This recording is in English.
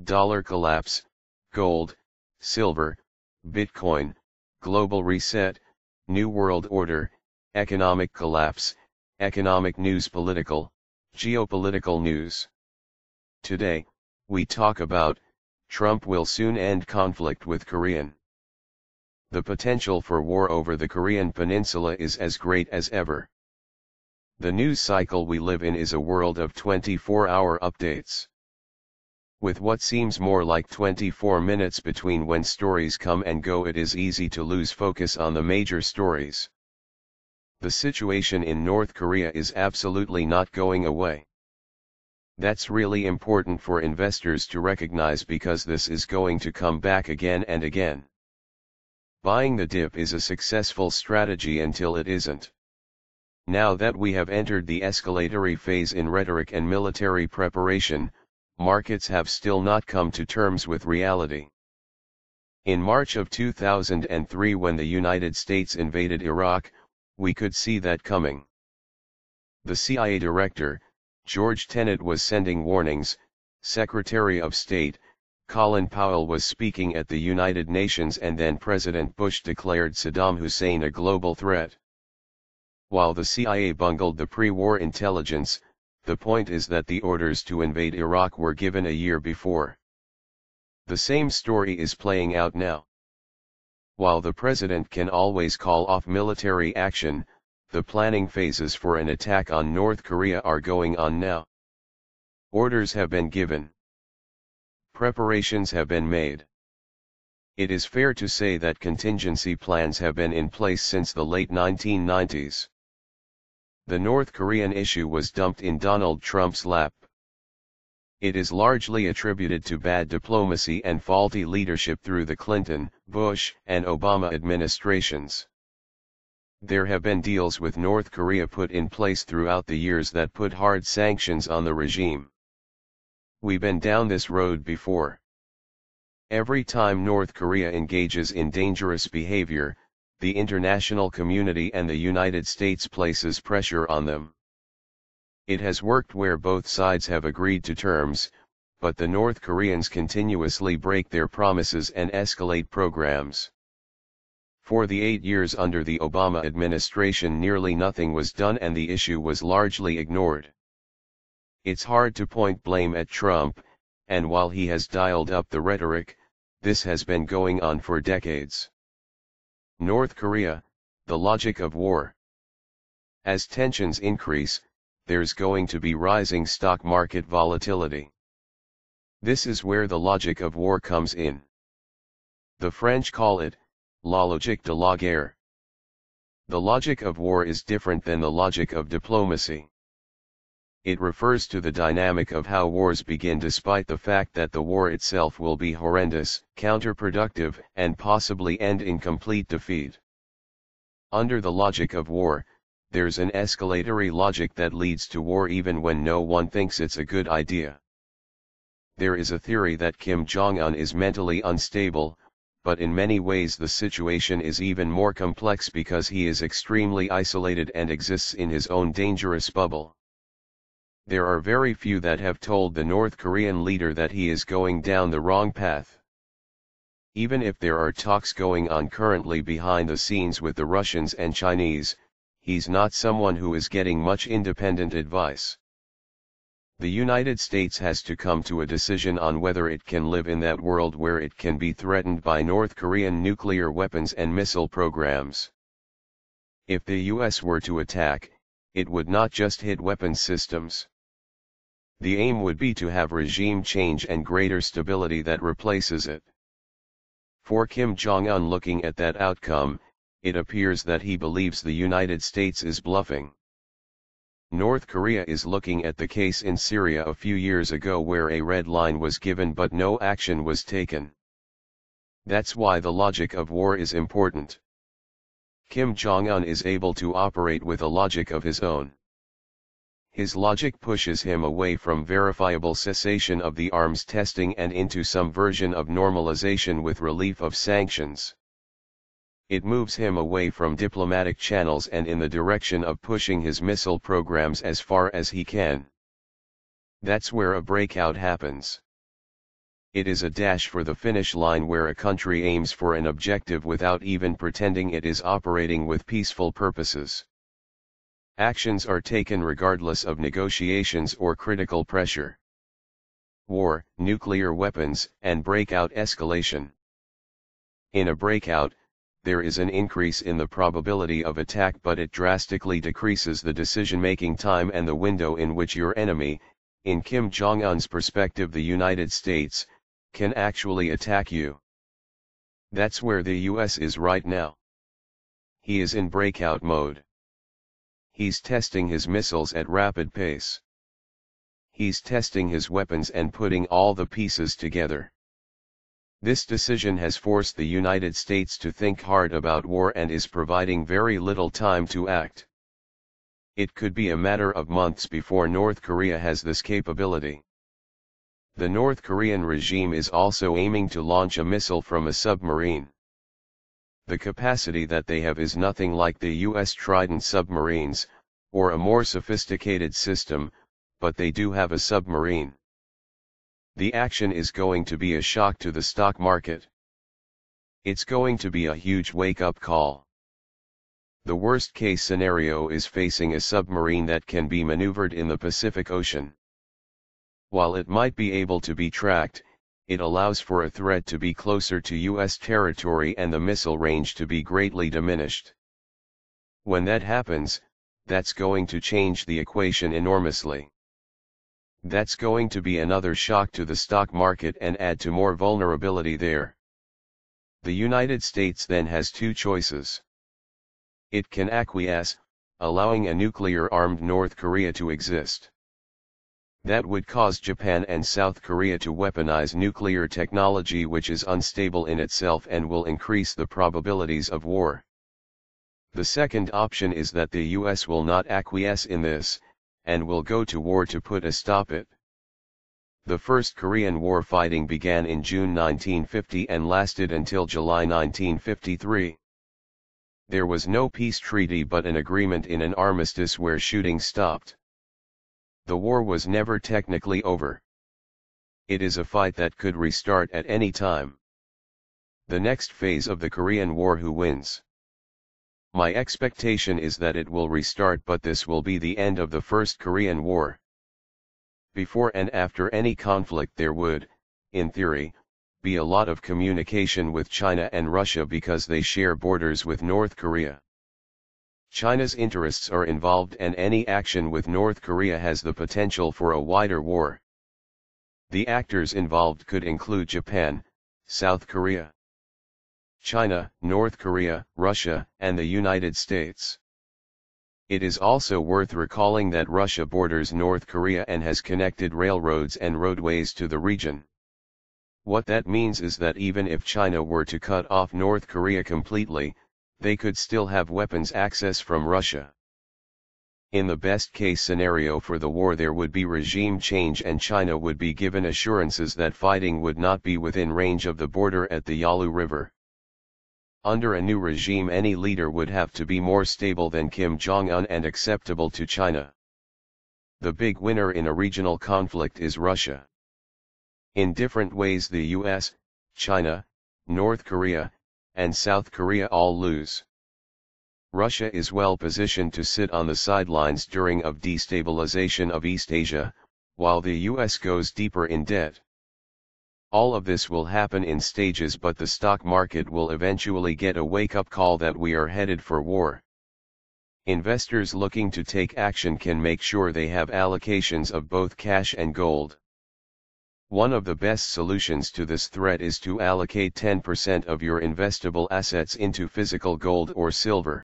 dollar collapse, gold, silver, Bitcoin, global reset, new world order, economic collapse, economic news, political, geopolitical news. Today, we talk about, Trump will soon end conflict with Korean. The potential for war over the Korean peninsula is as great as ever. The news cycle we live in is a world of 24-hour updates. With what seems more like 24 minutes between when stories come and go, it is easy to lose focus on the major stories. The situation in North Korea is absolutely not going away. That's really important for investors to recognize, because this is going to come back again and again. Buying the dip is a successful strategy until it isn't. Now that we have entered the escalatory phase in rhetoric and military preparation, markets have still not come to terms with reality. In March of 2003, when the United States invaded Iraq, we could see that coming. The CIA director, George Tenet, was sending warnings. Secretary of State, Colin Powell, was speaking at the United Nations, and then President Bush declared Saddam Hussein a global threat. While the CIA bungled the pre-war intelligence, the point is that the orders to invade Iraq were given a year before. The same story is playing out now. While the president can always call off military action, the planning phases for an attack on North Korea are going on now. Orders have been given. Preparations have been made. It is fair to say that contingency plans have been in place since the late 1990s. The North Korean issue was dumped in Donald Trump's lap. It is largely attributed to bad diplomacy and faulty leadership through the Clinton, Bush, and Obama administrations. There have been deals with North Korea put in place throughout the years that put hard sanctions on the regime. We've been down this road before. Every time North Korea engages in dangerous behavior, the international community and the United States places pressure on them. It has worked where both sides have agreed to terms, but the North Koreans continuously break their promises and escalate programs. For the 8 years under the Obama administration, nearly nothing was done and the issue was largely ignored. It's hard to point blame at Trump, and while he has dialed up the rhetoric, this has been going on for decades. North Korea, the logic of war. As tensions increase, there's going to be rising stock market volatility. This is where the logic of war comes in. The French call it, la logique de la guerre. The logic of war is different than the logic of diplomacy. It refers to the dynamic of how wars begin, despite the fact that the war itself will be horrendous, counterproductive, and possibly end in complete defeat. Under the logic of war, there's an escalatory logic that leads to war even when no one thinks it's a good idea. There is a theory that Kim Jong-un is mentally unstable, but in many ways the situation is even more complex because he is extremely isolated and exists in his own dangerous bubble. There are very few that have told the North Korean leader that he is going down the wrong path. Even if there are talks going on currently behind the scenes with the Russians and Chinese, he's not someone who is getting much independent advice. The United States has to come to a decision on whether it can live in that world where it can be threatened by North Korean nuclear weapons and missile programs. If the US were to attack, it would not just hit weapons systems. The aim would be to have regime change and greater stability that replaces it. For Kim Jong-un, looking at that outcome, it appears that he believes the United States is bluffing. North Korea is looking at the case in Syria a few years ago where a red line was given but no action was taken. That's why the logic of war is important. Kim Jong-un is able to operate with a logic of his own. His logic pushes him away from verifiable cessation of the arms testing and into some version of normalization with relief of sanctions. It moves him away from diplomatic channels and in the direction of pushing his missile programs as far as he can. That's where a breakout happens. It is a dash for the finish line where a country aims for an objective without even pretending it is operating with peaceful purposes. Actions are taken regardless of negotiations or critical pressure. War, nuclear weapons, and breakout escalation. In a breakout, there is an increase in the probability of attack, but it drastically decreases the decision-making time and the window in which your enemy, in Kim Jong-un's perspective the United States, can actually attack you. That's where the US is right now. He is in breakout mode. He's testing his missiles at rapid pace. He's testing his weapons and putting all the pieces together. This decision has forced the United States to think hard about war and is providing very little time to act. It could be a matter of months before North Korea has this capability. The North Korean regime is also aiming to launch a missile from a submarine. The capacity that they have is nothing like the US Trident submarines, or a more sophisticated system, but they do have a submarine. The action is going to be a shock to the stock market. It's going to be a huge wake-up call. The worst-case scenario is facing a submarine that can be maneuvered in the Pacific Ocean. While it might be able to be tracked, it allows for a threat to be closer to US territory and the missile range to be greatly diminished. When that happens, that's going to change the equation enormously. That's going to be another shock to the stock market and add to more vulnerability there. The United States then has two choices. It can acquiesce, allowing a nuclear-armed North Korea to exist. That would cause Japan and South Korea to weaponize nuclear technology, which is unstable in itself and will increase the probabilities of war. The second option is that the US will not acquiesce in this, and will go to war to put a stop it. The First Korean War fighting began in June 1950 and lasted until July 1953. There was no peace treaty but an agreement in an armistice where shooting stopped. The war was never technically over. It is a fight that could restart at any time. The next phase of the Korean War: who wins? My expectation is that it will restart, but this will be the end of the First Korean War. Before and after any conflict there would, in theory, be a lot of communication with China and Russia because they share borders with North Korea. China's interests are involved and any action with North Korea has the potential for a wider war. The actors involved could include Japan, South Korea, China, North Korea, Russia, and the United States. It is also worth recalling that Russia borders North Korea and has connected railroads and roadways to the region. What that means is that even if China were to cut off North Korea completely, they could still have weapons access from Russia. In the best-case scenario for the war, there would be regime change and China would be given assurances that fighting would not be within range of the border at the Yalu River. Under a new regime, any leader would have to be more stable than Kim Jong-un and acceptable to China. The big winner in a regional conflict is Russia. In different ways the US, China, North Korea, and South Korea all lose. Russia is well positioned to sit on the sidelines during of destabilization of East Asia, while the US goes deeper in debt. All of this will happen in stages, but the stock market will eventually get a wake-up call that we are headed for war. Investors looking to take action can make sure they have allocations of both cash and gold. One of the best solutions to this threat is to allocate 10% of your investable assets into physical gold or silver.